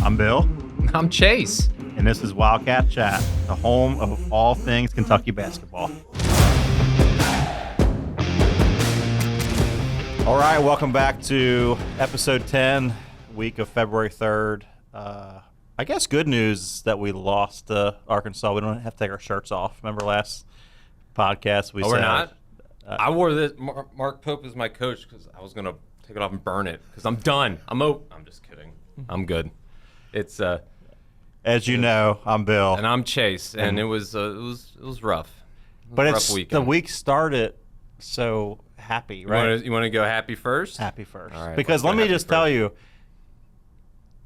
I'm Bill, I'm Chase. and this is Wildcat Chat, the home of all things Kentucky basketball. All right, welcome back to episode 10, week of February 3rd. I guess good news is that we lost to Arkansas. We don't have to take our shirts off. Remember last podcast we said... We're not? I wore this. Mark Pope is my coach because I was going to take it off and burn it because I'm done. I'm just kidding. I'm good. It's As you know, I'm Bill. and I'm Chase, and it was rough. But Rough it's weekend. the week started so happy, right? You want to go happy first? Happy first. All right, Because let's let go me happy just tell you,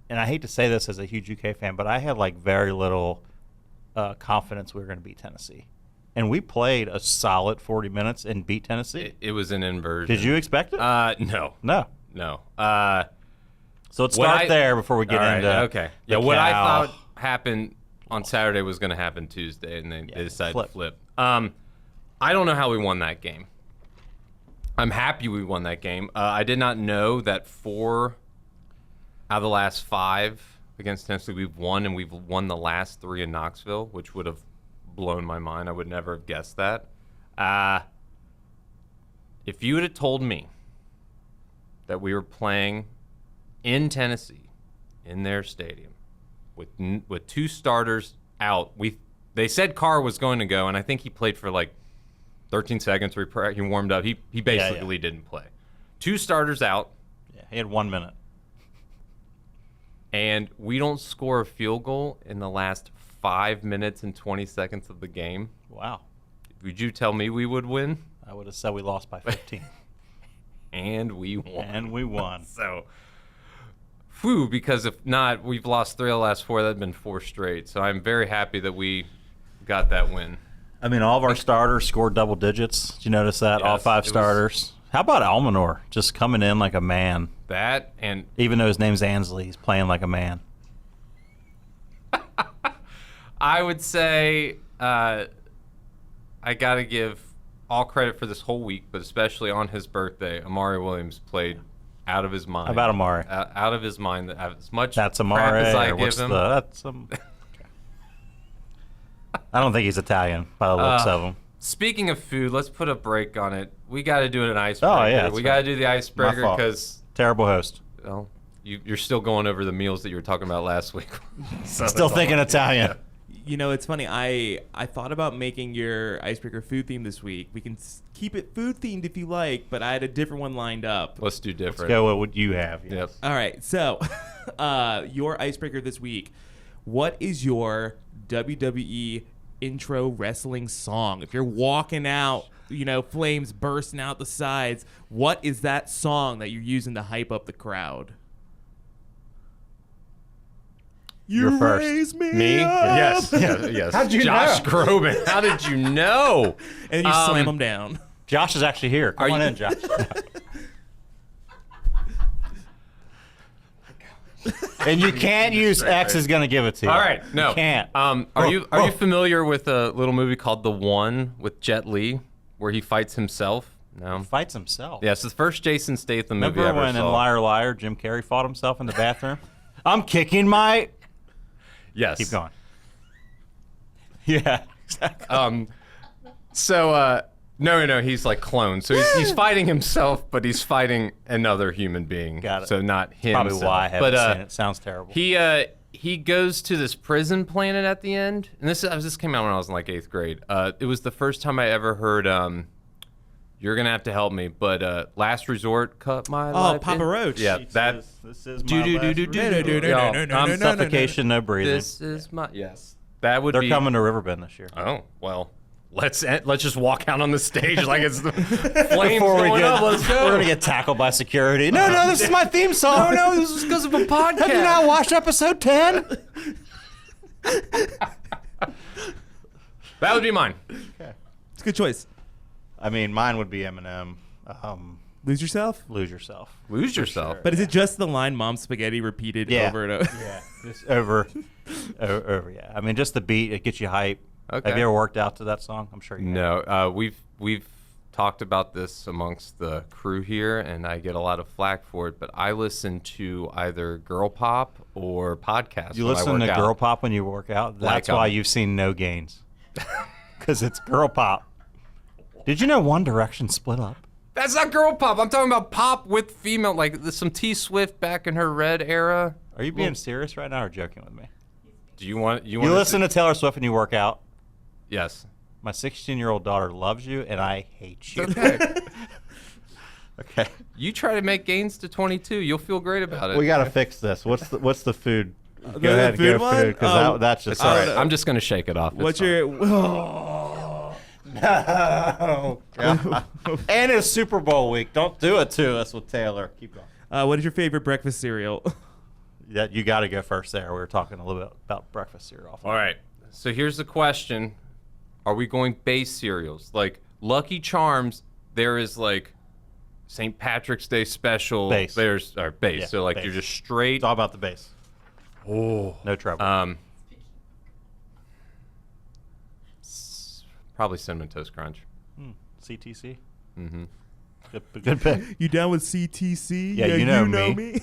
and I hate to say this as a huge UK fan, but I had like very little confidence we were going to beat Tennessee. And we played a solid 40 minutes and beat Tennessee. It was an inversion. Did you expect it? No. No. What So let's start there before we get all right, into okay. the Yeah, what I cow. thought happened on Saturday was going to happen Tuesday, and they decided flip. to flip. I don't know how we won that game. I'm happy we won that game. I did not know that 4 out of the last 5 against Tennessee we've won, and we've won the last 3 in Knoxville, which would have blown my mind. I would never have guessed that. If you would have told me that we were playing in Tennessee, in their stadium, with 2 starters out, they said Carr was going to go, and I think he played for like 13 seconds. He warmed up. He basically didn't play. 2 starters out. Yeah, he had 1 minute. And we don't score a field goal in the last 5 minutes and 20 seconds of the game. Wow. Would you tell me we would win? I would have said we lost by 15. And we won. And we won. So, because if not, we've lost 3 of the last 4. That had been 4 straight. So I'm very happy that we got that win. I mean, all of our starters scored double digits. Did you notice that? Yes, all 5 it was- starters. How about Almanor just coming in like a man? That and Even though his name's Ansley, he's playing like a man. I would say I got to give all credit for this whole week, but especially on his birthday, Amari Williams played out of his mind. How about Amari? Out of his mind. As much That's crap Amari. as I Or give what's him. that's I don't think he's Italian by the looks of him. Speaking of food, let's put a break on it. We got to do an icebreaker. Oh, yeah, that's we got to do the icebreaker fault. because Terrible host. well, you're still going over the meals that you were talking about last week. So Still it's thinking all- Italian. You know, it's funny. I thought about making your icebreaker food theme this week. We can keep it food themed if you like, but I had a different one lined up. Let's do different. Let's go with what you have. Yep. All right. So, your icebreaker this week. What is your WWE intro wrestling song? If you're walking out, flames bursting out the sides, what is that song that you're using to hype up the crowd? You're first. raise me Me? up. Yes. How'd you Josh know? Groban. How did you know? And you slam them down. Josh is actually here. Come Are on you- in, Josh. And you can't use X is going to give it to you. All right, no. You can't. Are you familiar with a little movie called The One with Jet Li, where he fights himself? No. Fights himself. Yeah, it's the first Jason Statham movie I Remember ever when in saw. Liar Liar, Jim Carrey fought himself in the bathroom? I'm kicking my... Yes. Keep going. Yeah, exactly. No, he's like cloned. So he's fighting himself, but he's fighting another human being. Got it. So not him. Probably why I haven't seen it. Sounds terrible. He goes to this prison planet at the end, and this came out when I was in like 8th grade. It was the first time I ever heard "You're gonna have to help me," but "Last Resort" cut my life. Papa in. Roach. Yeah, that. This is my Do do do last do resort. do do. I'm suffocation, no breathing. This is my yes. That would They're be. coming to Riverbend this year. Oh well. Let's just walk out on the stage like it's the flames Before we going get, up. Let's go. we're gonna get tackled by security. No, this is my theme song. No, this is because of a podcast. Have you not watched episode 10? That would be mine. It's a good choice. I mean, mine would be Eminem. Lose yourself? Lose yourself. Lose yourself. sure. But is it just the line "Mom Spaghetti" repeated Yeah. over and over? Yeah, just over. Yeah. I mean, just the beat, it gets you hype. Okay. Have you ever worked out to that song? I'm sure you have. No, we've talked about this amongst the crew here, and I get a lot of flack for it, but I listen to either girl pop or podcasts. You when I listen work to out. girl pop when you work out? That's why you've seen no gains. Because it's girl pop. Did you know One Direction split up? That's not girl pop. I'm talking about pop with female, like some T Swift back in her Red era. Are you being serious right now or joking with me? Do you want You listen to Taylor Swift when you work out? Yes. My 16-year-old daughter loves you, and I hate you. Okay. Okay. You try to make gains to 22. You'll feel great about it. We got to fix this. What's the food? Go the ahead, food go one? food, because that's just It's all right. know. I'm just gonna shake it off. What's It's your? Oh, God. And it's Super Bowl week. Don't do it to us with Taylor. Keep going. What is your favorite breakfast cereal? You got to go first there. We were talking a little bit about breakfast cereal. All right. So here's the question: are we going base cereals like Lucky Charms? There is like St. Patrick's Day special. Base. There's base. Yeah, so like base. you're just straight. It's all about the base. Oh. No trouble. Probably Cinnamon Toast Crunch. CTC. Mm-hmm. Good pick. You down with CTC? Yeah, you know me. me.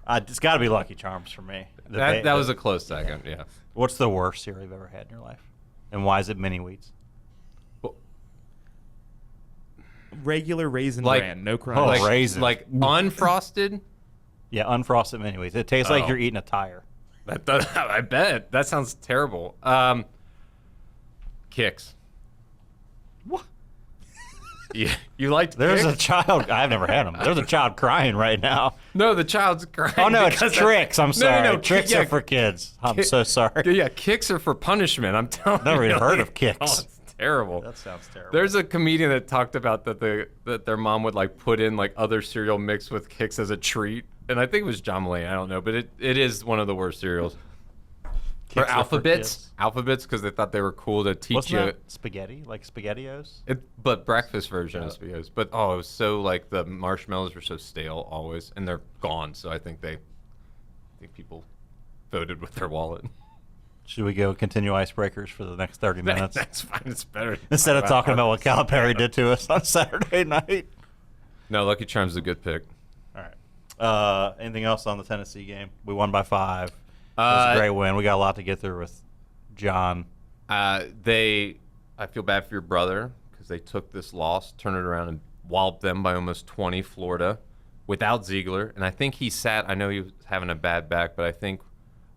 It's got to be Lucky Charms for me. That was a close second. Yeah. What's the worst cereal you've ever had in your life? And why is it mini wheats? Regular Raisin Like- Bran, no crunch. Oh, Like raisin. like unfrosted. Yeah, unfrosted mini wheats. It tastes like Oh. you're eating a tire. That does, I bet that sounds terrible. Kicks. What? You liked There's Kix? a child. I've never had them. There's a child crying right now. No, the child's crying. Oh no, it's because tricks. I'm sorry. No, Tricks yeah, are for kids. I'm Ki- so sorry. Yeah, kicks are for punishment. I'm telling Never you. even heard like, of Kix. Oh, it's terrible. That sounds terrible. There's a comedian that talked about that their mom would like put in like other cereal mixed with Kix as a treat, and I think it was John Mulaney. I don't know, but it is one of the worst cereals. Kix For are Alphabets, kids. because they thought they were cool to teach Wasn't you. that spaghetti? Like SpaghettiOs? But breakfast version of spaghettios. But it was so like the marshmallows were so stale always, and they're gone. So I think people voted with their wallet. Should we go continue icebreakers for the next 30 minutes? That's fine. It's better Instead of talking about what Calipari did to us on Saturday night. No, Lucky Charms is a good pick. All right. Anything else on the Tennessee game? We won by 5. It was a great win. We got a lot to get through with John. I feel bad for your brother because they took this loss, turned it around, and walloped them by almost 20, Florida, without Ziegler. And I think he sat. I know he was having a bad back, but I think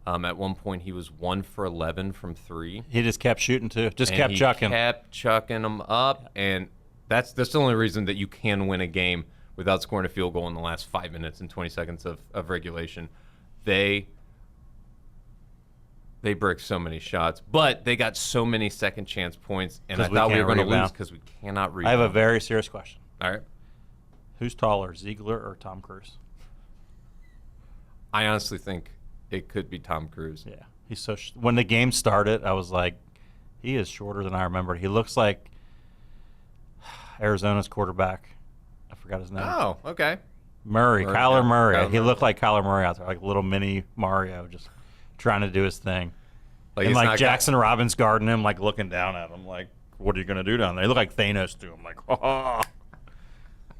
at one point he was 1 for 11 from 3. He just kept shooting too. Just And kept he chucking. Kept chucking them up, and that's the only reason that you can win a game without scoring a field goal in the last 5 minutes and 20 seconds of regulation. They bricked so many shots, but they got so many second chance points, and I 'Cause we thought we can't were going to lose rebound. because we cannot I rebound. have a very serious question. All right. Who's taller, Ziegler or Tom Cruise? I honestly think it could be Tom Cruise. Yeah. He's so when the game started, I was like, he is shorter than I remembered. He looks like Arizona's quarterback. I forgot his name. Oh, okay. Murray, Murray, Kyler yeah. Murray. Kyler He Murray. looked like Kyler Murray out there, like little mini Mario, just trying to do his thing. Like And he's like not Jackson Robbins guarding him, like looking down at him, like, what are you gonna do down there? He looked like Thanos to him, like, oh.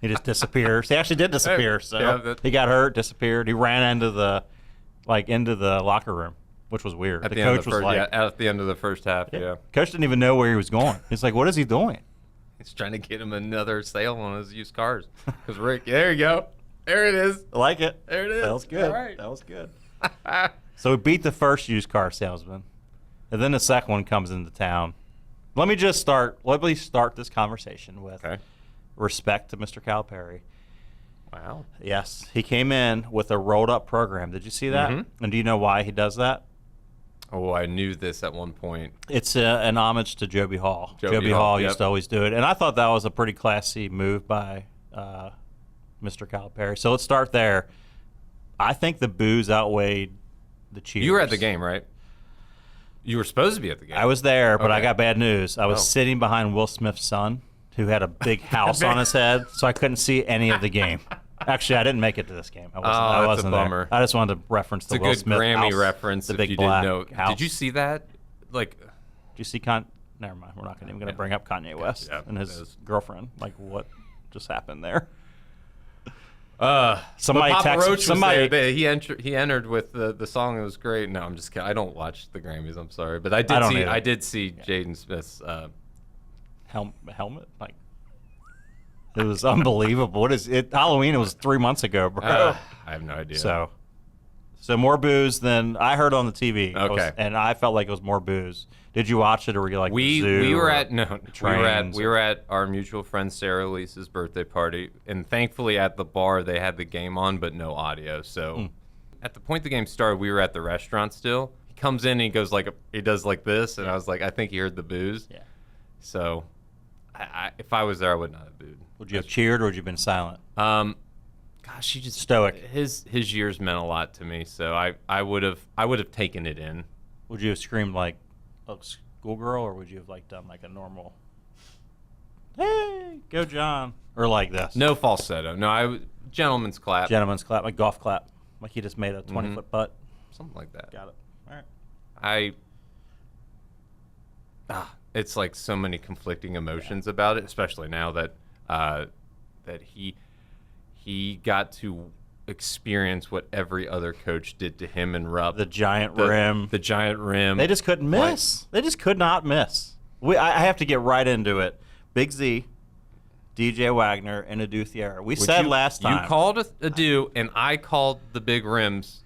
He just disappears. He actually did disappear. So Yeah, he got hurt, disappeared. He ran into the locker room, which was weird. At The the, end coach of the was first, like, at the end of the first half, yeah. Coach didn't even know where he was going. He's like, what is he doing? He's trying to get him another sale on his used cars. Because Rick, there you go. There it is. I like it. There it is. That was good. All right. That was good. So we beat the first used car salesman, and then the second one comes into town. Let me start this conversation with Okay. respect to Mr. Calipari. Wow. Yes, he came in with a rolled up program. Did you see that? Mhm. And do you know why he does that? Oh, I knew this at one point. It's an homage to Joby Hall. Joby Joby Hall, Hall yep. used to always do it, and I thought that was a pretty classy move by Mr. Calipari. So let's start there. I think the boos outweighed the cheers. You were at the game, right? You were supposed to be at the game. I was there, but I Okay. got bad news. I was Oh. sitting behind Will Smith's son, who had a big house on his head, so I couldn't see any of the game. Actually, I didn't make it to this game. I wasn't, I that's a wasn't there. bummer. I just wanted to reference It's the a Will good Smith Grammy house, reference the if big you black didn't know. house. Did you see that? Like, Did you see Never mind. We're not even going to bring up Kanye West yeah, and it his is. girlfriend. Like, what just happened there? Somebody Papa texted, Roach was there. He entered with the song. It was great. No, I'm just kidding. I don't watch the Grammys. I'm sorry, but I don't see. either. I did see Jaden Smith's. Helmet? Like, it was unbelievable. What is it? Halloween, it was 3 months ago, bro. I have no idea. So more booze than I heard on the TV. Okay. And I felt like it was more booze. Did you watch it, or were you like the zoo we were or at trains we were at our mutual friend Sarah Elise's birthday party, and thankfully at the bar they had the game on but no audio. So at the point the game started, we were at the restaurant still. He comes in and he goes like he does like this, and I was like, I think he heard the booze. Yeah. So if I was there, I would not have booed. Would you have cheered, or would you have been silent? Gosh, he just Stoic. His years meant a lot to me, so I would have taken it in. Would you have screamed like a schoolgirl, or would you have like done like a normal, hey, go John, or like this? No falsetto. No, gentleman's clap, Gentleman's clap, like golf clap, like he just made a 20-foot putt. something like that. Got it. All right. It's like so many conflicting emotions about it, especially now that that he got to experience what every other coach did to him and Rupp. The giant rim. The giant rim. They just couldn't miss. They just could not miss. I have to get right into it. Big Z, DJ Wagner, and Adu Thierry. We said last time. You called Adu, and I called the big rims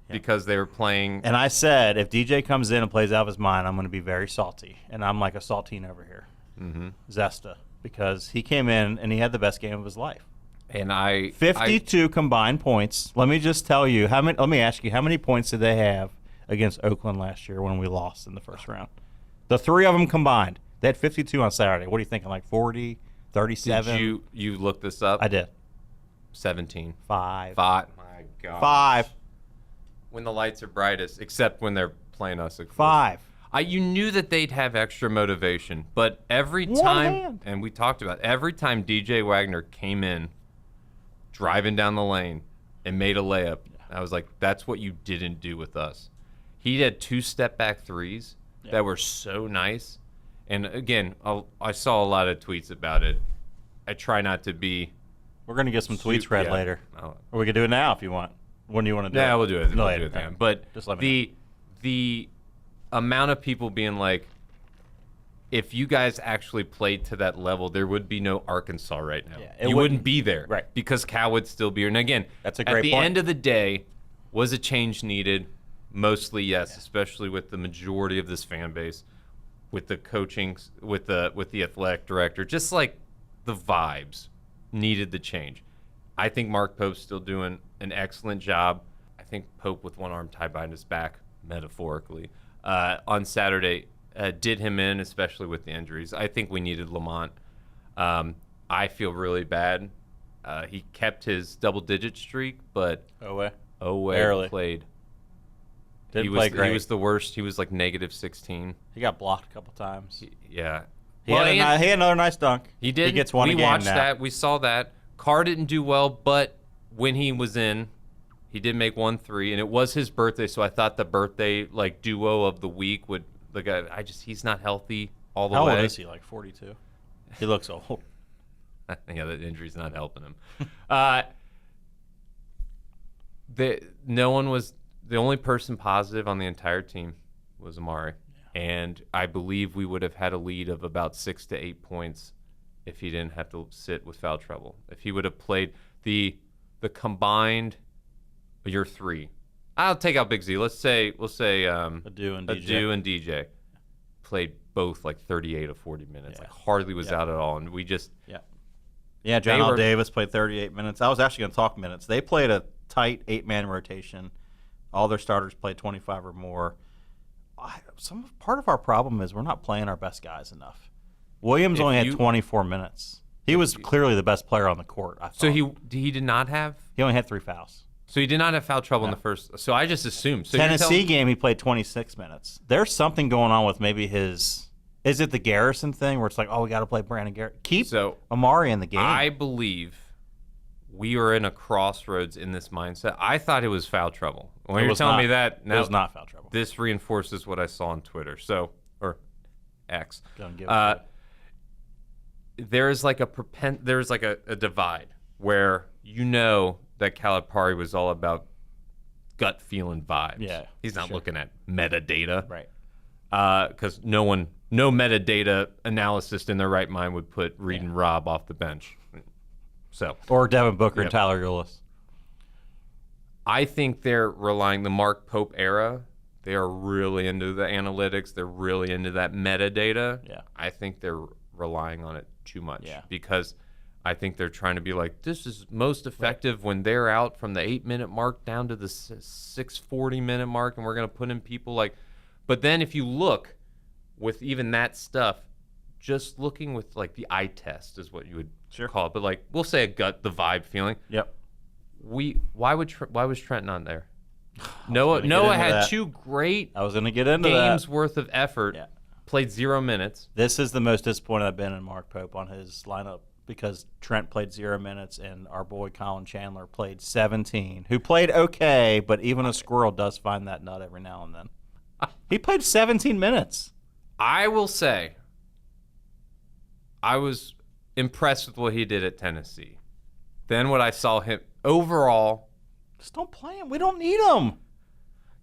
because they were playing. And I said, if DJ comes in and plays out of his mind, I'm going to be very salty. And I'm like a saltine over here. Mm-hmm. Zesta. Because he came in and he had the best game of his life. And 52 combined points. Let me just tell you, let me ask you, how many points did they have against Oakland last year when we lost in the first round? The three of them combined. They had 52 on Saturday. What are you thinking, like 40, 37? Did you look this up? I did. 17. 5. My God. 5. When the lights are brightest, except when they're playing us. 5. You knew that they'd have extra motivation, but every One time, hand. and we talked about every time DJ Wagner came in, driving down the lane and made a layup, I was like, that's what you didn't do with us. He had 2 step-back threes that were so nice. And again, I saw a lot of tweets about it. I try not to be. We're going to get some tweets read yeah. later. Oh. Or we can do it now if you want. When do you want to do it? Yeah, we'll do it. We'll Later. do it then. But Just let me the amount of people being like, if you guys actually played to that level, there would be no Arkansas right now. Yeah, it you wouldn't. wouldn't be there. Right. Because Cal would still be here. And again, That's a at great the point. end of the day, was a change needed? Mostly yes, especially with the majority of this fan base, with the coaching, with the athletic director, just like the vibes needed the change. I think Mark Pope's still doing an excellent job. I think Pope with one arm tied behind his back, metaphorically, on Saturday did him in, especially with the injuries. I think we needed Lamont. I feel really bad. He kept his double-digit streak, but Owe Barely. played. Didn't play great. He was the worst. He was like -16. He got blocked a couple times. Yeah. He had another nice dunk. He did. He gets one we a game watched now. that. We saw that. Carr didn't do well, but when he was in, he did make 1 3, and it was his birthday, so I thought the birthday like duo of the week would. The guy, he's not healthy all the How way. old is he? Like 42? He looks old. Yeah, that injury's not helping him. The only person positive on the entire team was Amari, and I believe we would have had a lead of about 6 to 8 points if he didn't have to sit with foul trouble. If he would have played the combined your 3. I'll take out Big Z. We'll say Adu and DJ. Adu and DJ played both like 38 or 40 minutes. Yeah. Like hardly was out at all, and we just Yeah, John They L. were- Davis played 38 minutes. I was actually going to talk minutes. They played a tight 8-man rotation. All their starters played 25 or more. Part of our problem is we're not playing our best guys enough. Williams only had 24 minutes. He was clearly the best player on the court, I thought. so he did not have. He only had 3 fouls. So he did not have foul trouble in the first. So I just assumed. So Tennessee game, he played 26 minutes. There's something going on with maybe his. Is it the Garrison thing where it's like, oh, we got to play Brandon Garrison? Keep Amari in the game. I believe we are in a crossroads in this mindset. I thought it was foul trouble. When you're telling me that, it now was not foul trouble. this reinforces what I saw on Twitter. So, or X. Don't give a shit. There's like a divide where you know that Calipari was all about gut feeling vibes. Yeah, He's not sure. looking at metadata. Right. Because no metadata analyst in their right mind would put Reed and Rob off the bench. So Or Devin Booker Yep. and Tyler Ulis. I think they're relying the Mark Pope era. They are really into the analytics. They're really into that metadata. Yeah. I think they're relying on it too much. Yeah. Because I think they're trying to be like, this is most effective when they're out from the 8-minute mark down to the 6:40-minute mark, and we're going to put in people like. But then if you look with even that stuff, just looking with like the eye test is what you would call it. But like we'll say the vibe feeling. Yep. Why was Trent not there? gonna get Noah into had that. 2 great I was going to get into games that. worth of effort. Yeah. Played 0 minutes. This is the most disappointed I've been in Mark Pope on his lineup because Trent played 0 minutes and our boy Colin Chandler played 17, who played okay, but even a squirrel does find that nut every now and then. He played 17 minutes. I will say, I was impressed with what he did at Tennessee. Then what I saw him overall. Just don't play him. We don't need him.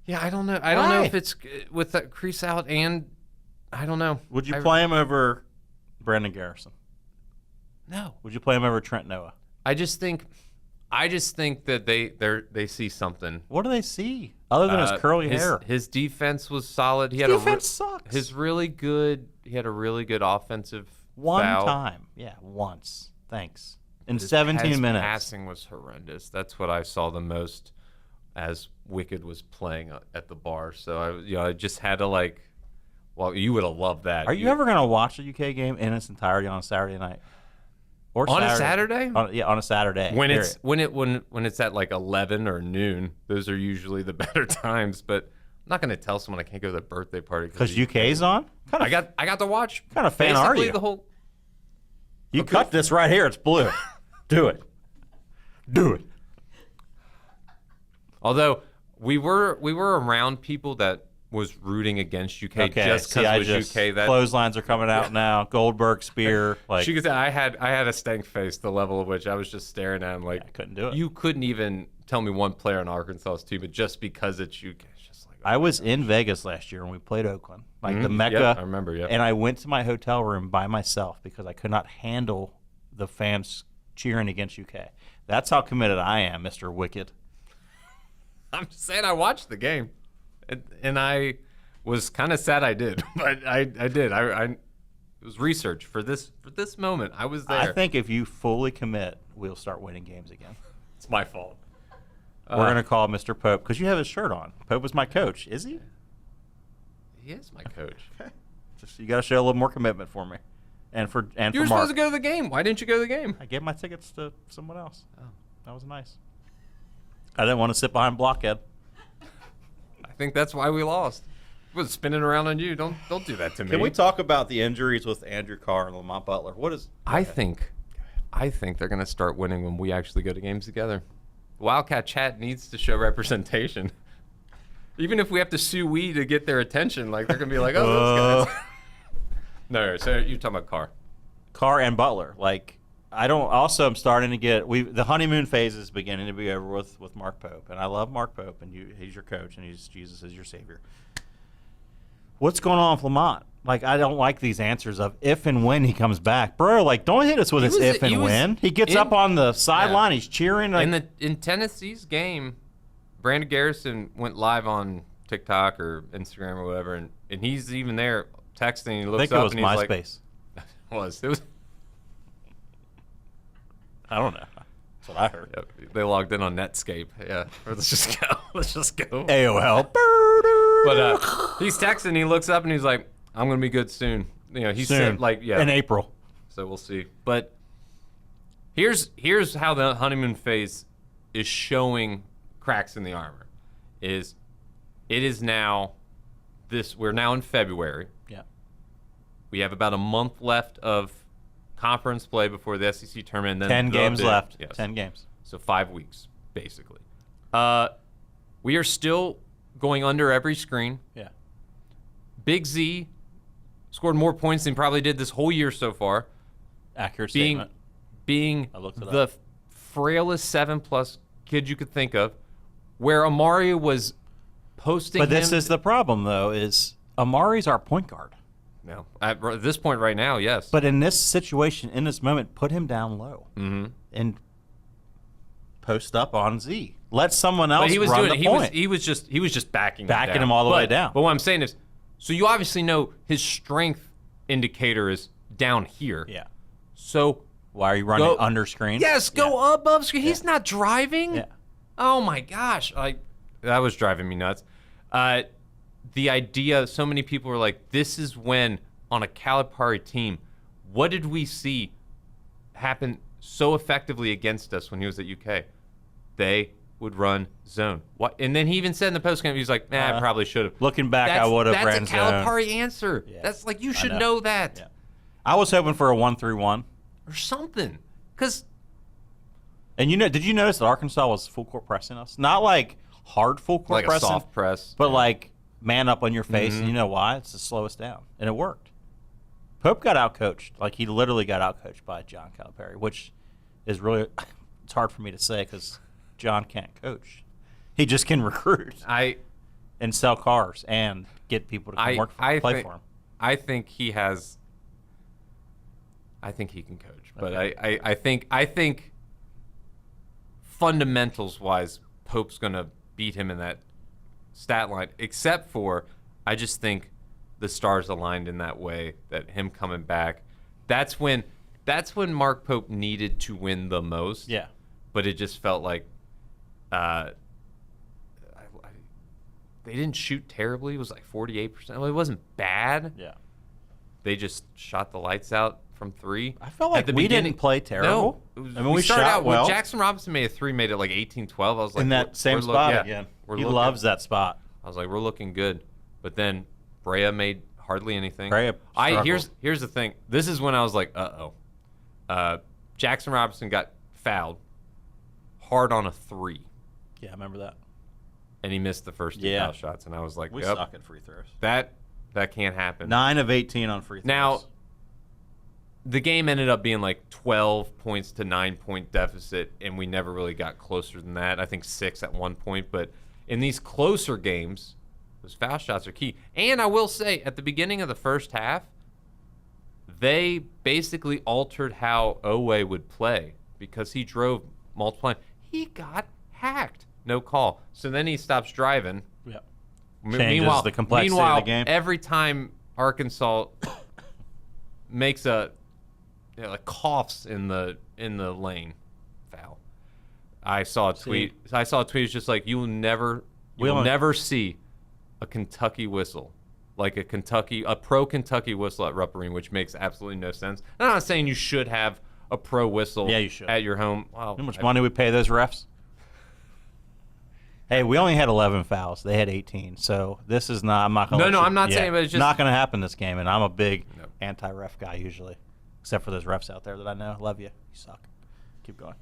Yeah, I don't know. I don't know Why? if it's with that crease out and I don't know. Would you play him over Brandon Garrison? No. Would you play him over Trent Noah? I just think that they see something. What do they see other than his curly hair? His defense was solid. He His had defense sucks. He had a really good offensive One foul. time. Yeah, once. Thanks. In His 17 minutes. Passing was horrendous. That's what I saw the most as Wicked was playing at the bar. So I just had to like. Well, you would have loved that. Are you ever going to watch a UK game in its entirety on a Saturday night? Or on a Saturday? On a Saturday. When period. when it's at like 11 or noon, those are usually the better times. But I'm not going to tell someone I can't go to their birthday party because UK's on. I got to watch. What kind of fan are basically you? The whole. You cut this right here. It's blue. Do it. Do it. Although we were around people that was rooting against UK Okay. just See, because it was UK. That clotheslines are coming out now. Goldberg spear. Like she could say I had a stank face, the level of which I was just staring at him like I couldn't do it. You couldn't even tell me one player on Arkansas's team, but just because it's UK, it's just like I was in Vegas last year when we played Oakland, like the Mecca. Yep, I remember. Yeah, And I went to my hotel room by myself because I could not handle the fans cheering against UK. That's how committed I am, Mr. Wicked. I'm just saying I watched the game, and I was kind of sad I did, but I did. It was research for this moment. I was there. I think if you fully commit, we'll start winning games again. It's my fault. We're going to call Mr. Pope because you have his shirt on. Pope was my coach. Is he? He is my coach. Okay. Just you got to show a little more commitment for me, and for You were for Mark. supposed to go to the game. Why didn't you go to the game? I gave my tickets to someone else. Oh. That was nice. I didn't want to sit behind blockhead. I think that's why we lost. It was spinning around on you. Don't do that to me. Can we talk about the injuries with Andrew Carr and Lamont Butler? What is? I think they're going to start winning when we actually go to games together. Wildcat Chat needs to show representation. Even if we have to sue we to get their attention, like they're going to be like, oh, those guys. No, so you're talking about Carr and Butler. Like I don't. Also, I'm starting to get the honeymoon phase is beginning to be over with Mark Pope, and I love Mark Pope, and he's your coach, and Jesus is your savior. What's going on with Lamont? Like, I don't like these answers of if and when he comes back, bro. Like, don't hit us with this if and when. He gets up on the sideline, he's cheering. Like, in Tennessee's game, Brandon Garrison went live on TikTok or Instagram or whatever, and he's even there texting. He looks I think it up was and he's MySpace. like, it was. I don't know. That's what I heard. Yeah, they logged in on Netscape. Yeah, let's just go. Let's just go. AOL. But he's texting. He looks up and he's like, "I'm gonna be good soon." You know, he said like, yeah, in April. So we'll see. But here's how the honeymoon phase is showing cracks in the armor. It is now we're now in February. Yeah. We have about a month left of conference play before the SEC tournament. And then 10 games left. Yes. 10 games. So 5 weeks, basically. We are still going under every screen. Yeah. Big Z scored more points than he probably did this whole year so far. Accurate Being statement. being I looked it the up. frailest 7+ kid you could think of, where Amari was posting. But this him- is the problem, though, is Amari's our point guard. no at this point right now, yes. But in this situation, in this moment, put him down low and post up on Z. Let someone else But he was run doing the it. point. He was just backing Backing down. him all the way But- down. But what I'm saying is, so you obviously know his strength indicator is down here. Yeah. So Why are you running Go- under screen? yes, go Yeah. above screen. He's not driving. Yeah. Oh my gosh, that was driving me nuts. The idea, so many people were like, this is when on a Calipari team, what did we see happen so effectively against us when he was at UK? They would run zone. What? And then he even said in the postgame, he was like, I probably should have. Looking back, I would have ran That's a zone. Calipari answer. Yeah, That's like, you I should know. know that. Yeah. I was hoping for a 1-3-1. Or something. Because And did you notice that Arkansas was full court pressing us? Not like hard full court like a pressing, soft press. but like man up on your face. Mm-hmm. And you know why? It's to slow us down, and it worked. Pope got outcoached. Like he literally got outcoached by John Calipari, which is really it's hard for me to say because John can't coach. He just can recruit and sell cars and get people to come work for him, play for him. I think he has. I think he can coach, but Okay. I think fundamentals wise, Pope's gonna beat him in that stat line. Except for, I just think the stars aligned in that way that him coming back. That's when Mark Pope needed to win the most. Yeah. But it just felt like they didn't shoot terribly. It was like 48%. Well, it wasn't bad. Yeah. They just shot the lights out from three. I felt like At the we beginning. didn't play terrible. No, it was, I mean, we started shot out well. when Jackson Robinson made a three, made it like 18-12. I was like, in that same spot again. We're He looking- loves that spot. I was like, we're looking good. But then Brea made hardly anything. Brea struggled. Here's the thing. This is when I was like, Jackson Robinson got fouled hard on a three, Yeah, I remember that. and he missed the first two Yeah. foul shots. And I was like, We yep, suck at free throws. that can't happen. 9 of 18 on free throws. Now, the game ended up being like 12 points to 9-point deficit, and we never really got closer than that. I think 6 at one point. But in these closer games, those foul shots are key. And I will say, at the beginning of the first half, they basically altered how Owe would play because he drove multiplying. He got hacked. No call. So then he stops driving. yeah. Meanwhile, the complexity of the meanwhile, game. every time Arkansas makes like coughs in the lane, foul. I saw a tweet. It's just like you will never see a Kentucky whistle, like a pro Kentucky whistle at Rupp Arena, which makes absolutely no sense. I'm not saying you should have a pro whistle. Yeah, you should. At your home. Wow, You know how much money we pay those refs? Hey, we only had 11 fouls. They had 18. So this is not. I'm not going. No, I'm not saying, but it's just- not going to happen this game. And I'm a big No. anti-ref guy usually, except for those refs out there that I know. Love you. You suck. Keep going.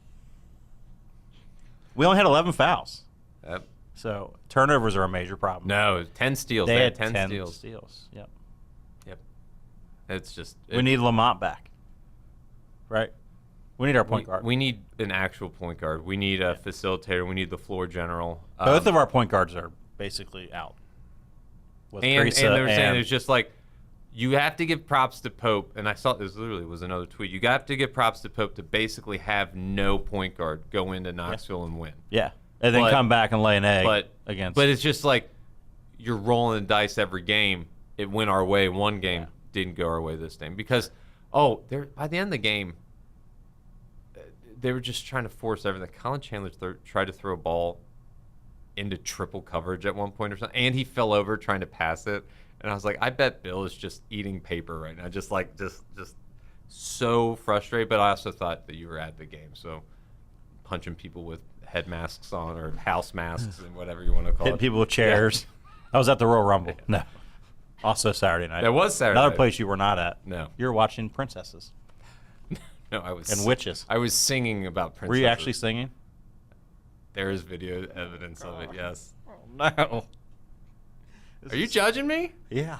We only had 11 fouls. Yep. So turnovers are a major problem. No, 10 steals. they had 10 steals. steals. Yep. Yep. It's just We need Lamont back. Right. We need our point guard. We need an actual point guard. We need a facilitator. We need the floor general. Both of our point guards are basically out. With and Teresa they were saying and- it's just like you have to give props to Pope, and I saw this literally was another tweet. You have to give props to Pope to basically have no point guard go into Knoxville and win. yeah, and then But- come back and lay an egg But against. But it's just like you're rolling the dice every game. It went our way one game, didn't go our way this game because by the end of the game, they were just trying to force everything. Colin Chandler tried to throw a ball into triple coverage at one point or something, and he fell over trying to pass it. And I was like, I bet Bill is just eating paper right now, just so frustrated. But I also thought that you were at the game, so punching people with head masks on or house masks and whatever you want to call hitting it. people with chairs. I was at the Royal Rumble. No. Also Saturday night. That was Saturday Another night. place you were not at. No. You were watching princesses No, I was and witches. I was singing about princesses. Were you actually singing? There is video evidence of it. Yes. No. Are you judging me? Yeah.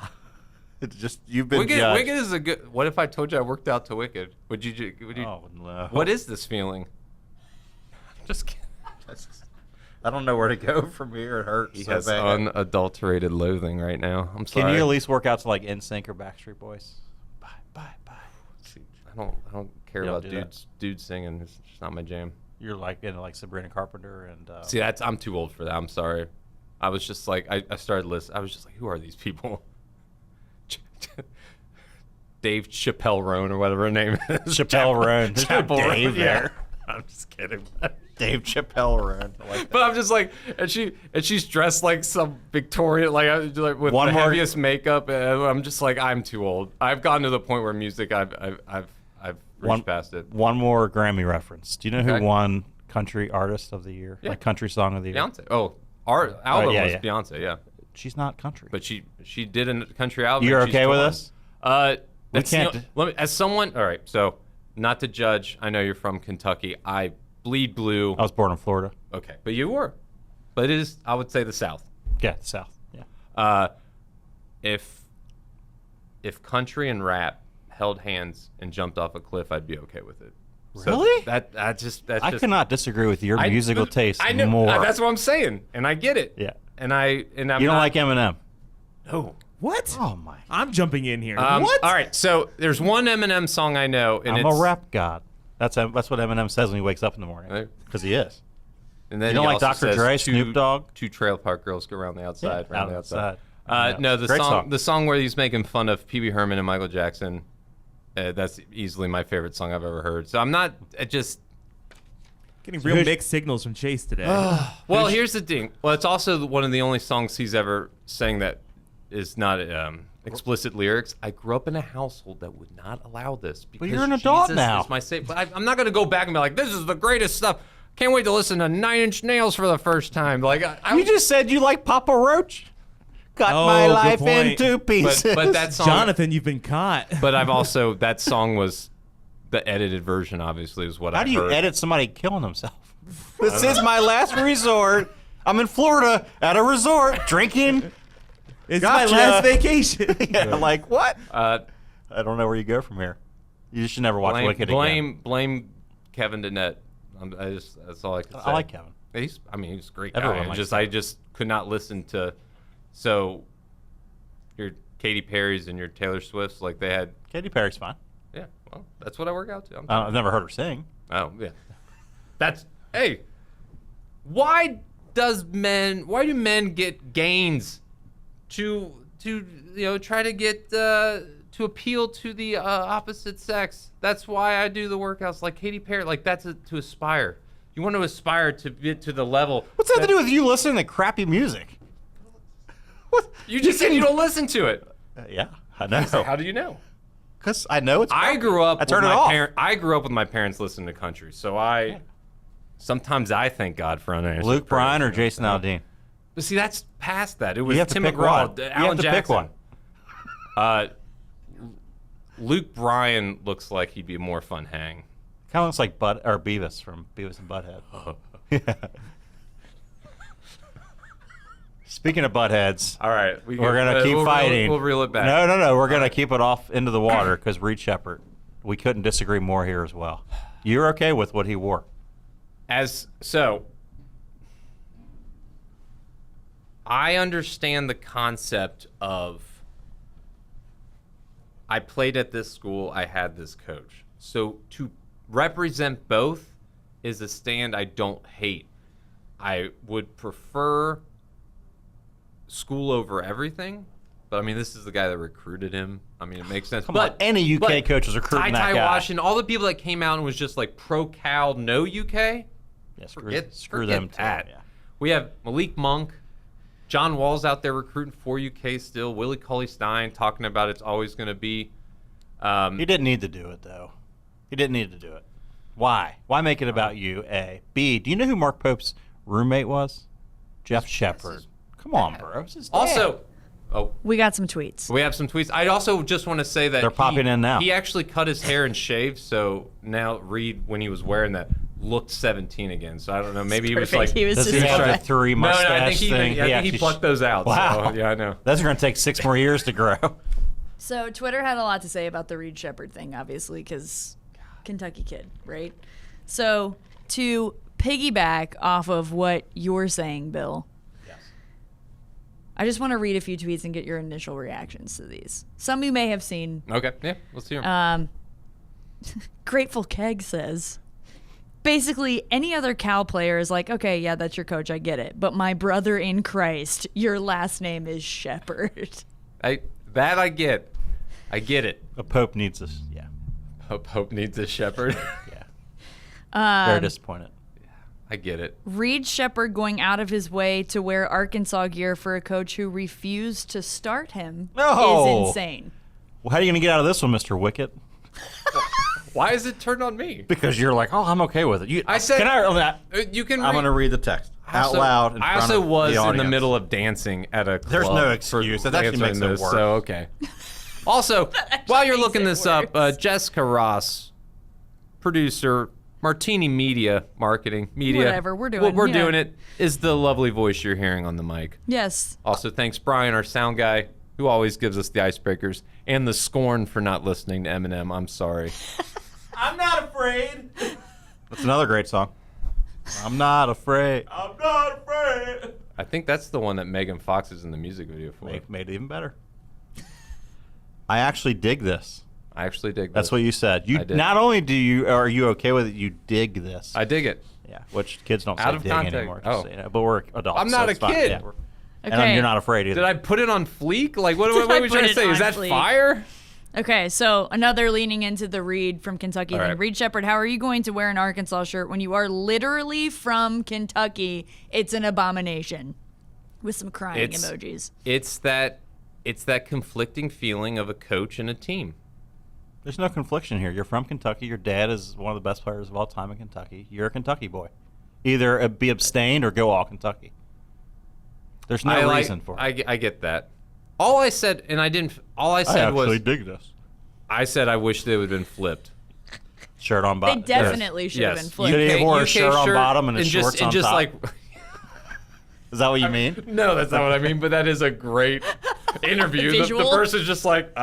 It's just you've been Wicked, judged. Wicked is a good. What if I told you I worked out to Wicked? Would you? Oh no. What is this feeling? Just kidding. I don't know where to go from here. It hurts. He so has bad. unadulterated loathing right now. I'm sorry. Can you at least work out to like NSYNC or Backstreet Boys? Bye, bye, bye. I don't care You don't about do that? dudes singing. It's just not my jam. You're like into like Sabrina Carpenter and. See, I'm too old for that. I'm sorry. I was just like, I started listening. I was just like, who are these people? Dave Chappelle Roan or whatever her name is. Chappelle Roan. There's no Chappelle Dave Roan, yeah. there. I'm just kidding. Dave Chappelle Roan. I like that. But I'm just like, and she's dressed like some Victorian, like with One the more- heaviest makeup, and I'm just like, I'm too old. I've gotten to the point where music, I've reached past it. One more Grammy reference. Do you know Okay. who won Country Artist of the Year? Yeah. Like Country Song of the Year? Beyonce. Oh, our album yeah, was yeah. Beyonce, yeah. She's not country. But she did a country album. You're and she's okay with still this? on. That's can't the- d- let me, as someone, all right, so not to judge, I know you're from Kentucky. I bleed blue. I was born in Florida. Okay, but you were. But it is, I would say, the South. Yeah, the South. Yeah. If country and rap held hands and jumped off a cliff, I'd be okay with it. Really? That's I just cannot disagree with your I- musical taste I know, more. That's what I'm saying, and I get it. Yeah. And I'm You don't not, like Eminem? No. What? Oh my! I'm jumping in here. All What? right, so there's one Eminem song I know, and I'm it's a rap god. That's what Eminem says when he wakes up in the morning. Right. Because he is. And then You don't he like also Dr. says Dre, two, Snoop Dogg? Two Trailer Park Girls go around the outside. Yeah, around the outside. Yeah, No, the great song, the song where he's making fun of Pee Wee Herman and Michael Jackson. That's easily my favorite song I've ever heard. So I'm not just. Getting real who's- mixed signals from Chase today. Well, here's the thing. Well, it's also one of the only songs he's ever sang that is not explicit lyrics. I grew up in a household that would not allow this because you're an adult Jesus now. is my but I'm not going to go back and be like, this is the greatest stuff. Can't wait to listen to Nine Inch Nails for the first time. Like I You just said you like Papa Roach. Cut Oh, my good life point. into pieces. but that song. Jonathan, you've been caught. But I've also that song was the edited version. Obviously, is what How I do you heard. edit somebody killing himself? This is my last resort. I'm in Florida at a resort drinking. It's Gotcha. my last vacation. Yeah, like what? Uh, I don't know where you go from here. You should never watch Wicked again. blame Kevin DeNett. That's all I can say. I like Kevin. He's a great Everyone guy. likes I just could not listen to. So, your Katy Perry's and your Taylor Swift's, like they had. Katy Perry's fine. Yeah, well, that's what I work out to. I've never heard her sing. Oh yeah, that's hey. Why do men get gains to try to get to appeal to the opposite sex? That's why I do the workouts like Katy Perry. Like that's to aspire. You want to aspire to get to the level. What's that to do with you listening to crappy music? What? You just said you don't listen to it. Yeah, I know. How do you know? Because I know it's. I crappy. grew up. I turn it with my off. I grew up with my parents listening to country, so sometimes I thank God for unanswered Luke prayers. Bryan or Jason Aldean? But see, that's past that. It was You have to Tim pick McGraw, one. You Alan have to Jackson. pick one. Luke Bryan looks like he'd be a more fun hang. Kind of looks like Beavis from Beavis and Butthead. Yeah. Speaking of buttheads, All right, we're gonna keep fighting. We'll reel it back. No. We're gonna keep it off into the water because Reed Shepard. We couldn't disagree more here as well. You're okay with what he wore? I understand the concept of. I played at this school. I had this coach. So to represent both is a stand I don't hate. I would prefer school over everything, but I mean, this is the guy that recruited him. I mean, it makes sense. Come on, any UK coach is recruiting that Ty guy. Washington, all the people that came out and was just like pro Cal, no UK. Yeah, screw Forget them too. that. Yeah. We have Malik Monk, John Wall's out there recruiting for UK still. Willie Cauley-Stein talking about it's always going to be. He didn't need to do it though. He didn't need to do it. Why? Why make it about you? A. B. Do you know who Mark Pope's roommate was? Jeff Shepard. Come on, bro. It's his dad. Also, We got some tweets. we have some tweets. I also just want to say that They're popping in now. He actually cut his hair and shaved, so now Reed, when he was wearing that, looked 17 again. So I don't know. Maybe he was like. Perfect. He was does just he have like- the three No, mustache I think thing? I think he actually plucked those out. Wow. So, yeah, I know. Those are going to take 6 more years to grow. So Twitter had a lot to say about the Reed Shepherd thing, obviously, because Kentucky kid, right? So to piggyback off of what you're saying, Bill, Yes. I just want to read a few tweets and get your initial reactions to these. Some you may have seen. Okay, yeah, let's hear 'em. Grateful Keg says, basically, any other Cal player is like, okay, yeah, that's your coach, I get it. But my brother in Christ, your last name is Shepherd. I get. I get it. A Pope needs us. Yeah. Hope needs a shepherd. Yeah. Very disappointed. I get it. Reed Shepherd going out of his way to wear Arkansas gear for a coach who refused to start him No. is insane. Well, how are you going to get out of this one, Mr. Wicket? Why is it turned on me? Because you're like, oh, I'm okay with it. I said- Can I? You can. I'm going to read the text out Also- loud. I also was in the audience. middle of dancing at a club. There's no for excuse. That actually answering makes it this, worse. So okay. Also, while you're makes looking it this up, worse. Jessica Ross, producer, Martini Media Marketing Media. Whatever, we're doing, We're yeah. doing it. Is the lovely voice you're hearing on the mic. Yes. Also, thanks Brian, our sound guy, who always gives us the icebreakers and the scorn for not listening to Eminem. I'm sorry. I'm not afraid. That's another great song. I'm not afraid. I'm not afraid. I think that's the one that Megan Fox is in the music video for. Made it even better. I actually dig this. I actually dig That's this. what you said. You I did. not only are you okay with it, you dig this. I dig it. Yeah, which kids don't Out say of dig context. anymore. Just Oh. so you know, but we're adults. I'm not so a it's fine. kid. Yeah, and Okay. you're not afraid either. Did I put it on fleek? Like, what Did are I we put trying to it say? Is on that fleek? fire? Okay, so another leaning into the Reed from Kentucky All thing. right. Reed Shepherd, how are you going to wear an Arkansas shirt when you are literally from Kentucky? It's an abomination. With some crying It's- emojis. It's that conflicting feeling of a coach and a team. There's no confliction here. You're from Kentucky. Your dad is one of the best players of all time in Kentucky. You're a Kentucky boy. Either be abstained or go all Kentucky. There's no reason for it. I get that. All I said, and I didn't. All I said was, dig this. I said I wish they would have been flipped. Shirt on They bottom. definitely should have been Should flipped. he have wore a UK shirt on bottom and his just, shorts on just top? like. Is that what you mean? No, that's not what I mean. But that is a great interview. The Visual? person's just like,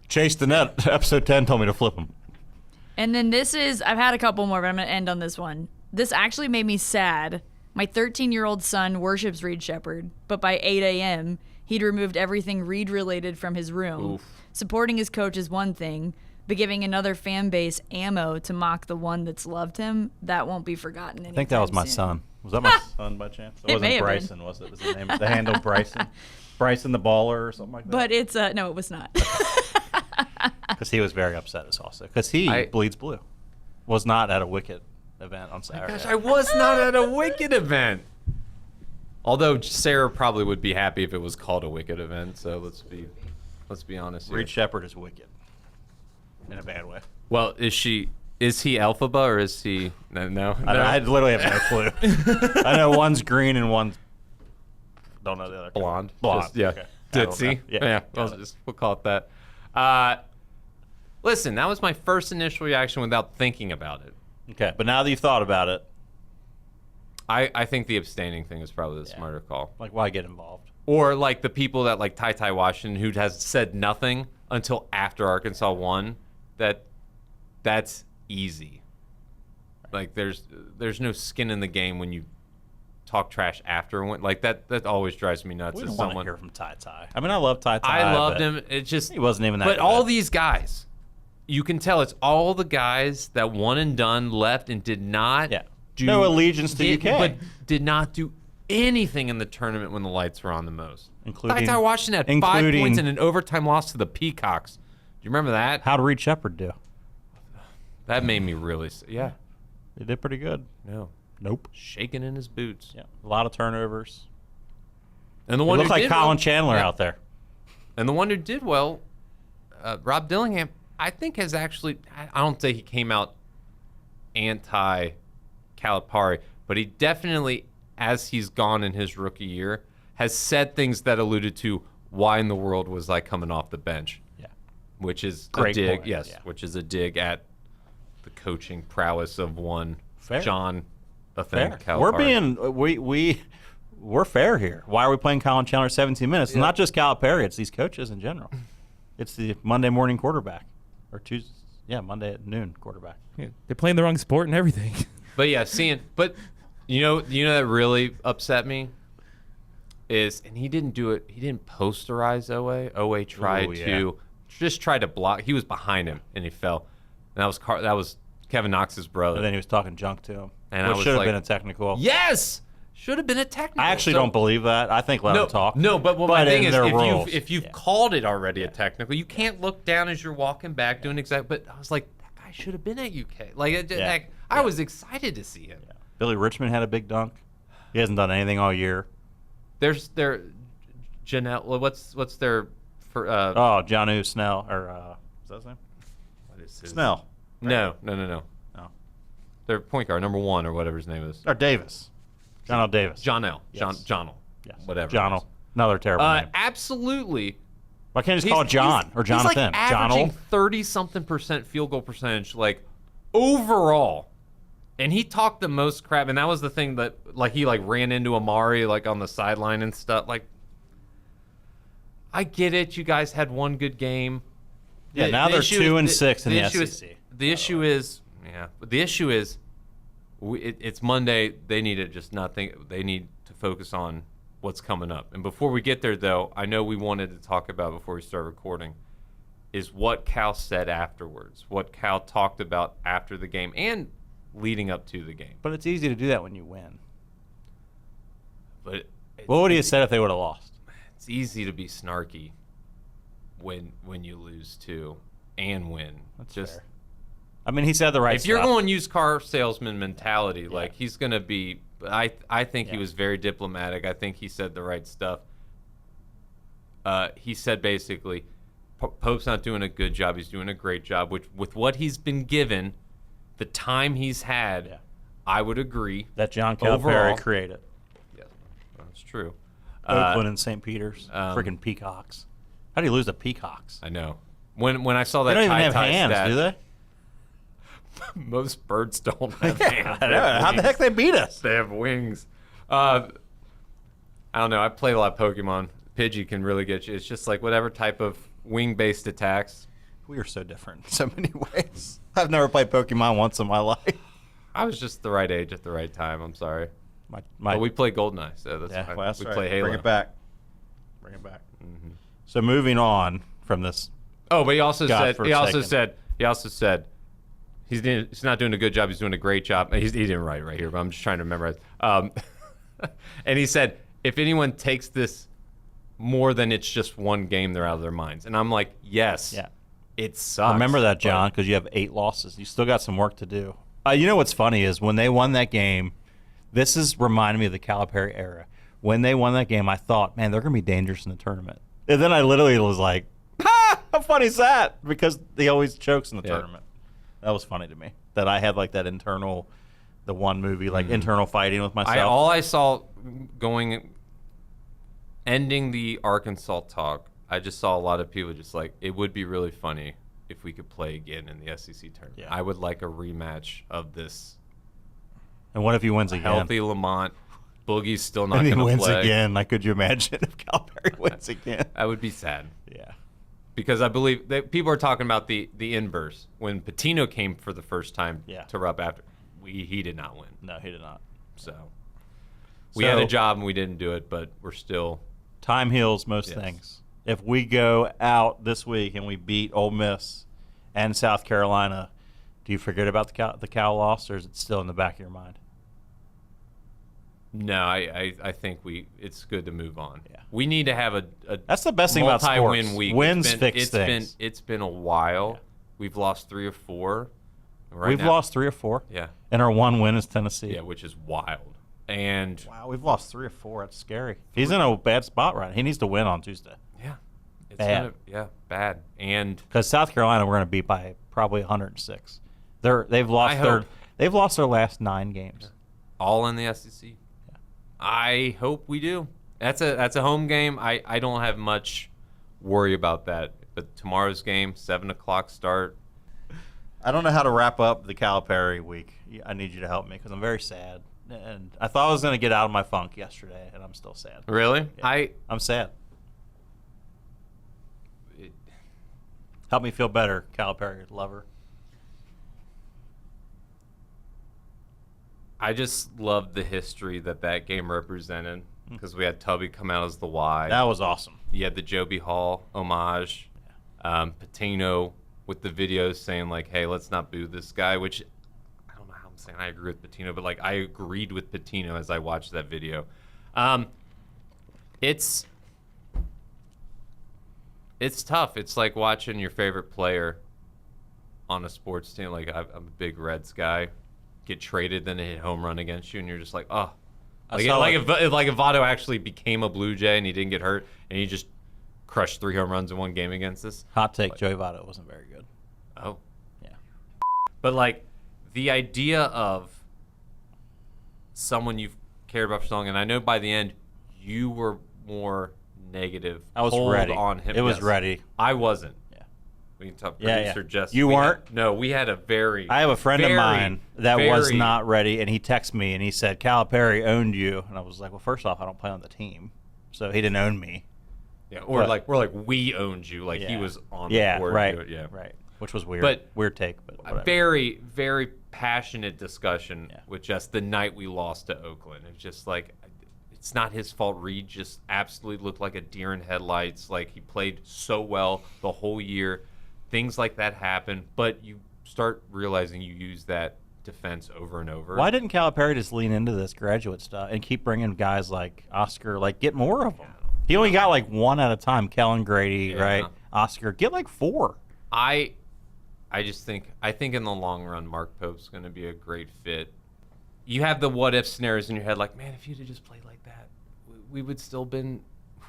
Chase the net. Episode 10 told me to flip him. And then this is, I've had a couple more, but I'm going to end on this one. This actually made me sad. My 13-year-old son worships Reed Shepherd, but by 8 a.m., he'd removed everything Reed related from his room. Oof. Supporting his coach is one thing, but giving another fan base ammo to mock the one that's loved him, that won't be forgotten. I think that was my son. Was that my son by chance? It It wasn't may have been. Bryson, was it? Was the name? The handle Bryson? Bryson the baller or something like that? But it's, no, it was not. Because he was very upset as also. Because he bleeds blue. Was not at a Wicket event on Saturday. gosh, I was not at a Wicked event. Although Sarah probably would be happy if it was called a Wicked event. So let's be honest here. Reed Shepherd is Wicket. In a bad way. Well, is he Elphaba or is he no? I literally have no clue. I know one's green and one's don't know the other. Blonde. Blonde. Just, yeah. Okay. I don't Ditzy. know. Yeah. Got it. We'll call it that. Listen, that was my first initial reaction without thinking about it. Okay, but now that you've thought about it, I think the abstaining thing is probably the smarter call. like, why get involved? Or like the people that like Ty Washington who has said nothing until after Arkansas won. That's easy. Like there's no skin in the game when you talk trash after a win. Like that always drives me nuts. We as don't want to someone hear from Ty. I mean, I love Ty. I loved but him. It just He wasn't even that But good. all these guys, you can tell it's all the guys that one and done left and did not do No allegiance to UK. but did not do anything in the tournament when the lights were on the most. Including- Ty Washington had 5 including- points in an overtime loss to the Peacocks. Do you remember that? How'd Reed Shepherd do? That made me really yeah. He did pretty good. No. Nope. Shaking in his boots. Yeah, a lot of turnovers. And the He one looked who like did Colin well, Chandler yeah. out there. And the one who did well, Rob Dillingham, I think has actually, I don't say he came out anti-Calipari, but he definitely, as he's gone in his rookie year, has said things that alluded to why in the world was I coming off the bench, Yeah. which is Great a dig, point, yes, yeah. which is a dig at the coaching prowess of one Fair. John Fair. Calipari. We're being we're fair here. Why are we playing Colin Chandler 17 minutes? It's not just Calipari; it's these coaches in general. It's the Monday morning quarterback, or Tuesday. Yeah, Monday at noon quarterback. Yeah, they're playing the wrong sport and everything. But yeah, but you know that really upset me is, and he didn't do it. He didn't posterize Owe. Owe tried to block. He was behind him and he fell. And that was Kevin Knox's brother. And then he was talking junk to him, And I which was should have like, been a technical. Yes, should have been a technical. I actually So- don't believe that. I think let him talk. No, but my thing in is, their rules, if you've yeah. called it already a technical, you can't look down as you're walking back doing exact. But I was like, that guy should have been at UK. I was excited to see him. Billy Richmond had a big dunk. He hasn't done anything all year. There's Janelle. What's their for? Oh, Jonnu Snell, or is that his name? What is his? Snell. No. Oh. Their point guard, number 1 or whatever his name is. Or Davis. John L. Davis. John L. Yes. John L. Yes. Whatever. John it is. L. Another terrible name. Absolutely. Why can't you just call it John or Jonathan? He's like John averaging L. 30-something% field goal percentage, like overall. And he talked the most crap, and that was the thing that he ran into Amari on the sideline and stuff. I get it. You guys had one good game. Yeah, now they're 2-6 in the SEC. The issue is, it's Monday. They need to just not think. They need to focus on what's coming up. And before we get there, though, I know we wanted to talk about before we start recording is what Cal said afterwards, what Cal talked about after the game and leading up to the game. But it's easy to do that when you win. But What would he have said if they would have lost? it's easy to be snarky when you lose too and win. That's just fair. I mean, he said the right if you're stuff. going used car salesman mentality, he's going to be. I think he was very diplomatic. I think he said the right stuff. He said basically, Pope's not doing a good job. He's doing a great job. Which, with what he's been given, the time he's had, I would agree. that John Overall- Calipari created. Yeah, that's true. Oakland and St. Peter's. Freaking Peacocks. How do you lose to Peacocks? I know. When I saw that They don't even have tie hands, stat, do they? most birds don't have Yeah, hands. I They know. have How the wings. heck they beat us? They have wings. I don't know. I play a lot of Pokemon. Pidgey can really get you. It's just whatever type of wing-based attacks. We are so different in so many ways. I've never played Pokemon once in my life. I was just the right age at the right time. I'm sorry. My, But we play Goldeneye, so that's yeah, fine. well, that's we right. play Halo. Bring it back. Bring it back. So moving on from this, Oh, but he also Godforsaken. said he's not doing a good job. He's doing a great job. He didn't write it right here, but I'm just trying to memorize. And he said, if anyone takes this more than it's just one game, they're out of their minds. And I'm like, yes, yeah. it sucks. Remember that, but- John, because you have 8 losses. You still got some work to do. You know what's funny is when they won that game, this is reminding me of the Calipari era. When they won that game, I thought, man, they're going to be dangerous in the tournament. And then I literally was like, ha, how funny is that? Because he always chokes in the Yeah. tournament. That was funny to me. That I had that internal, the one movie, internal fighting with myself. All I saw ending the Arkansas talk, I just saw a lot of people just it would be really funny if we could play again in the SEC tournament. Yeah. I would like a rematch of this. And what if he wins again? Healthy Lamont. Boogie's still not And going he to wins play. again. Could you imagine if Calipari wins again? That would be sad. Yeah. Because I believe that people are talking about the inverse. When Patino came for the first time to Rupp after, he did not win. No, he did not. So we had a job and we didn't do it, but we're still. Time heals most Yes. things. If we go out this week and we beat Ole Miss and South Carolina, do you forget about the Cal loss, or is it still in the back of your mind? No, I think it's good to move on. Yeah. We need to have a That's the best thing about sports. multi-win week. Wins It's been, fix it's things. It's been a while. Yeah. We've lost 3 or 4. Right We've now- lost 3 or 4. Yeah. And our one win is Tennessee. Yeah, which is wild. And Wow, we've lost 3 or 4. That's scary. He's in a bad spot right now. He needs to win on Tuesday. yeah, it's Bad. bad. And Because South Carolina, we're going to beat by probably 106. They've lost I their hope. they've lost their last 9 games. all in the SEC. I hope we do. That's a home game. I don't have much worry about that. But tomorrow's game, 7:00 start. I don't know how to wrap up the Calipari week. I need you to help me because I'm very sad. And I thought I was going to get out of my funk yesterday, and I'm still sad. Really? Yeah. I'm sad. Help me feel better, Calipari lover. I just loved the history that game represented because we had Tubby come out as the Y. That was awesome. You had the Joby Hall homage. Patino with the videos saying, like, hey, let's not boo this guy, which I don't know how I'm saying I agree with Patino, but, like, I agreed with Patino as I watched that video. It's tough. It's like watching your favorite player on a sports team. Like, I'm a big Reds guy. Get traded, then hit home run against you, and you're just like, oh. Like if Votto actually became a Blue Jay and he didn't get hurt, and he just crushed 3 home runs in one game against us. Hot take, Joey Votto wasn't very good. Oh. Yeah. But, like, the idea of someone you've cared about for so long, and I know by the end you were more negative. I was pulled ready. on him. It was Yes. ready. I wasn't. Yeah. We can talk Yeah, producer yeah. Jess. You we weren't? We had a very. I have a friend of very, mine that was very- not ready, and he texted me and he said Calipari owned you, and I was like, well, first off, I don't play on the team, so he didn't own me. Yeah, or But- like we're like we owned you, like he Yeah. was on Yeah, the board. right. To do it. Yeah, right. Which was weird. But- weird take, but A whatever. very, very passionate discussion Yeah. with just the night we lost to Oakland. It's just like, it's not his fault. Reed just absolutely looked like a deer in headlights. Like, he played so well the whole year. Things like that happen, but you start realizing you use that defense over and over. Why didn't Calipari just lean into this graduate stuff and keep bringing guys like Oscar, like get more of them? He only got like one at a time. Kellen Grady, Yeah. right? Oscar, get like 4. I just think in the long run, Mark Pope's going to be a great fit. You have the what if scenarios in your head, like, man, if you'd have just played like that, we would still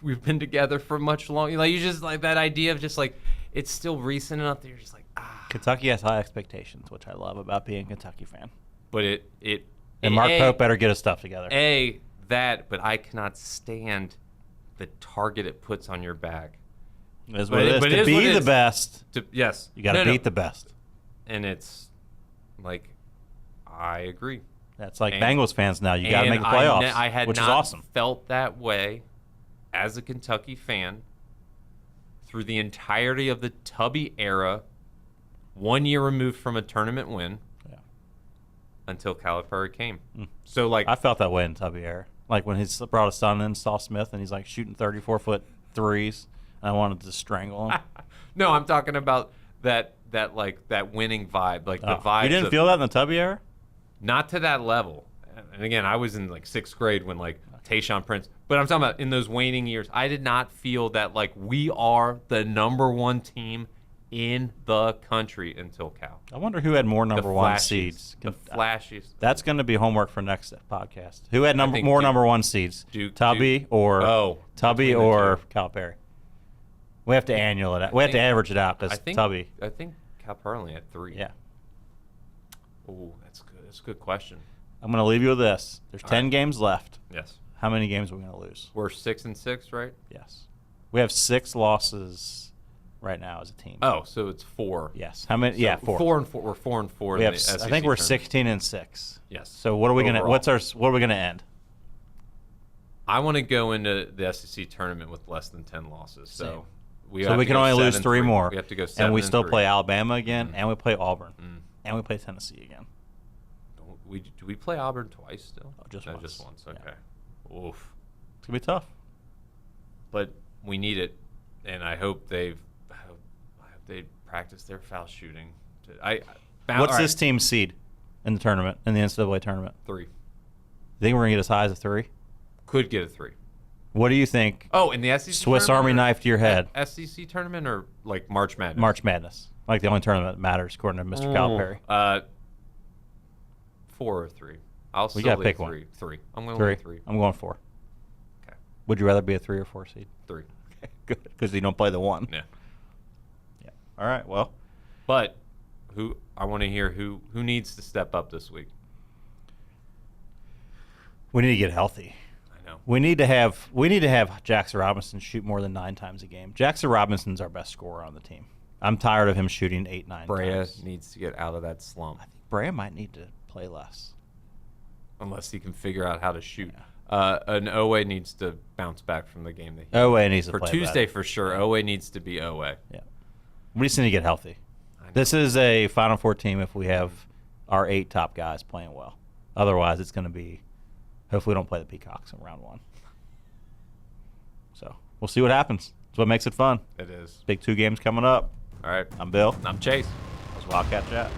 we've been together for much longer. Like, you just like that idea of just like it's still recent enough that you're just like, ah. Kentucky has high expectations, which I love about being a Kentucky fan. But it And Mark Pope better get his stuff together. But I cannot stand the target it puts on your back. It is but what it it- is. but it To is be what it the is. best, Yes, you got to beat the best. And it's like, I agree. That's like And- Bengals fans now. You got to And make the playoffs, I had which not is awesome. felt that way as a Kentucky fan through the entirety of the Tubby era, 1 year removed from a tournament win, Yeah. until Calipari came. So, like, I felt that way in Tubby era. Like when he brought his son in, Saul Smith, and he's like shooting 34-foot threes, and I wanted to strangle him. no, I'm talking about that winning vibe, like the vibe. You didn't feel that in the Tubby era? Not to that level. And again, I was in like 6th grade when like Tayshaun Prince, but I'm talking about in those waning years, I did not feel that like we are the #1 team in the country until Cal. I wonder who had more number one flashies, seeds. The flashies. That's going to be homework for next podcast. Who had think more Duke- number one seeds? Tubby or Tubby between the or two. Calipari? We have to annual it out. We have to think- average it out I because think Tubby. I think Calipari only had 3. Yeah. Oh, that's good. That's a good question. I'm going to leave you with this. There's 10 games left. Yes. How many games are we going to lose? We're 6-6, right? Yes. We have 6 losses right now as a team. Oh, so it's 4. Yes. How many? So Yeah, 4. 4 and 4. We're 4 and 4. We in have. the I SEC think we're tournament. 16-6. Yes. So what are we going to? Overall. What are we going to end? I want to go into the SEC tournament with less than 10 losses. Same. So So we can only lose 3 more. We have to go 7 and we and still 3. play Alabama again, and we play Auburn, Mm. and we play Tennessee again. Do we play Auburn twice still? Oh, just no, once. just once. Yeah. Okay. Oof. It's gonna be tough. But we need it, and I hope I hope they practice their foul shooting. What's this team's seed in the tournament, in the NCAA tournament? 3. You think we're gonna get as high as a 3? Could get a 3. What do you think? Oh, in the SEC Swiss tournament Army or- knife to your head. SEC tournament or like March Madness? March Madness, like the only tournament that matters according to Mr. Calipari. 4 or 3. I'll still gotta leave pick one. 3. 3. I'm going 3. 3. I'm going 4. Okay. Would you rather be a 3 or 4 seed? 3. Good, because you don't play the 1. Yeah. Yeah. All right. Well, But I want to hear who needs to step up this week. we need to get healthy. I know. We need to have Jackson Robinson shoot more than 9 times a game. Jackson Robinson's our best scorer on the team. I'm tired of him shooting 8, 9 Brea times. needs to get out of that slump I think Brea might need to play less. unless he can figure out how to shoot. An Owe needs to bounce back from the game that he Owe needs to for play Tuesday better. for sure. Owe needs to be Owe. Yeah. We just need to get healthy. This is a Final Four team if we have our 8 top guys playing well. Otherwise, it's going to be, hopefully we don't play the Peacocks in round 1. So we'll see what happens. That's what makes it fun. It is. Big 2 games coming up. All right. I'm Bill. I'm Chase. That was Wildcat Chat.